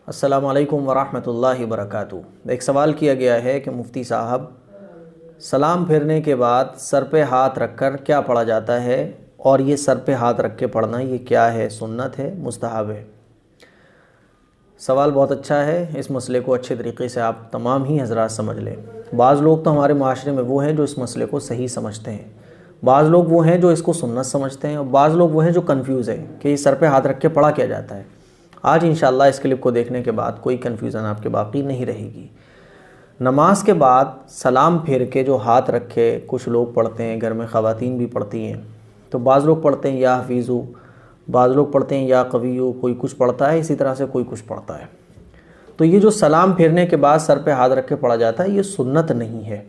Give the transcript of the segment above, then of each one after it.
अस्सलामु अलैकुम वरहमतुल्लाहि वबरकातुहू। एक सवाल किया गया है कि मुफ्ती साहब, सलाम फेरने के बाद सर पे हाथ रखकर क्या पढ़ा जाता है, और ये सर पे हाथ रख के पढ़ना ये क्या है, सुन्नत है, मुस्तहब है? सवाल बहुत अच्छा है। इस मसले को अच्छे तरीके से आप तमाम ही हज़रात समझ लें। बाज़ लोग तो हमारे माशरे में वो हैं जो इस मसले को सही समझते हैं, बाज़ लोग वो हैं जो इसको सुन्नत समझते हैं, और बाज़ लोग वो हैं जो कन्फ्यूज़ हैं कि सर पे हाथ रख के पढ़ा क्या जाता है। आज इंशाअल्लाह इस क्लिप को देखने के बाद कोई कन्फ्यूज़न आपके बाकी नहीं रहेगी। नमाज के बाद सलाम फेर के जो हाथ रखे कुछ लोग पढ़ते हैं, घर में ख़वातीन भी पढ़ती हैं, तो बाज़ लोग पढ़ते हैं या हफीज़ू, बाज़ लोग पढ़ते हैं या कवियू, कोई कुछ पढ़ता है, इसी तरह से कोई कुछ पढ़ता है। तो ये जो सलाम फेरने के बाद सर पे हाथ रख के पढ़ा जाता है, ये सुन्नत नहीं है।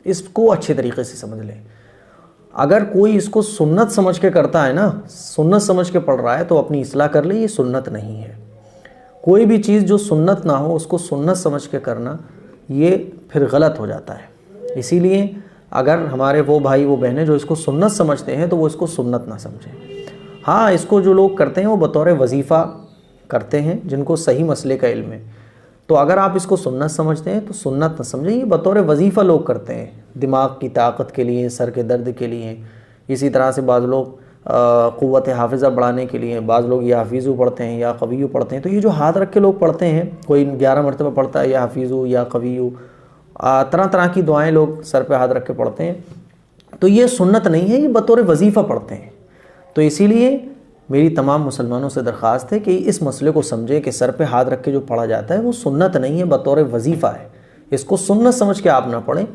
इसको अच्छे तरीके से समझ लें। अगर कोई इसको सुन्नत समझ के करता है ना, सुन्नत समझ के पढ़ रहा है, तो अपनी इस्लाह कर ले, ये सुन्नत नहीं है। कोई भी चीज़ जो सुन्नत ना हो उसको सुन्नत समझ के करना, ये फिर गलत हो जाता है। इसीलिए अगर हमारे वो भाई वो बहनें जो इसको सुन्नत समझते हैं, तो वो इसको सुन्नत ना समझें। हाँ, इसको जो लोग करते हैं वो बतौर वजीफ़ा करते हैं, जिनको सही मसले का इल्म है। तो अगर आप इसको सुन्नत समझते हैं तो सुन्नत न समझें, ये बतौर वजीफ़ा लोग करते हैं, दिमाग की ताकत के लिए, सर के दर्द के लिए। इसी तरह से बाज़ लोग क़ुव्वत हाफ़िज़ा बढ़ाने के लिए, बाज़ लोग या हफीज़ू पढ़ते हैं या कवियू पढ़ते हैं। तो ये जो हाथ रख के लोग पढ़ते हैं, कोई 11 मरतबा पढ़ता है या हफीज़ू या कवियू, तरह तरह की दुआएँ लोग सर पे हाथ रख के पढ़ते हैं, तो ये सुन्नत नहीं है, ये बतौर वजीफ़ा पढ़ते हैं। तो इसीलिए मेरी तमाम मुसलमानों से दरख्वास्त है कि इस मसले को समझें कि सर पे हाथ रख के जो पढ़ा जाता है वो सुन्नत नहीं है, बतौर वजीफ़ा है। इसको सुन्नत समझ के आप ना पढ़ें,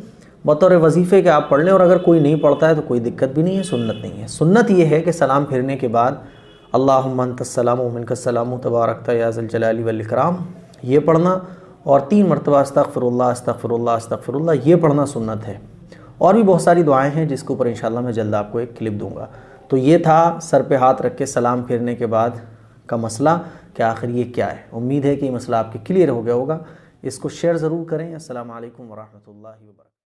बतौर वजीफ़े के आप पढ़ लें। और अगर कोई नहीं पढ़ता है तो कोई दिक्कत भी नहीं है, सुन्नत नहीं है। सुन्नत ये है कि सलाम फिरने के बाद अल्लाहुम्मा अंतस्सलामु व मिनकस्सलामु तबारकता या ज़ल जलाली वल इकराम, ये पढ़ना, और 3 मरतबा अस्तग़फ़िरुल्लाह अस्तग़फ़िरुल्लाह अस्तग़फ़िरुल्लाह, ये पढ़ना सुन्नत है। और भी बहुत सारी दुआएँ हैं जिसके ऊपर इंशाअल्लाह मैं जल्द आपको एक क्लिप दूँगा। तो ये था सर पे हाथ रख के सलाम फेरने के बाद का मसला कि आखिर ये क्या है। उम्मीद है कि ये मसला आपके क्लियर हो गया होगा। इसको शेयर ज़रूर करें। अस्सलामु अलैकुम वरहमतुल्लाहि वबरकातुहू।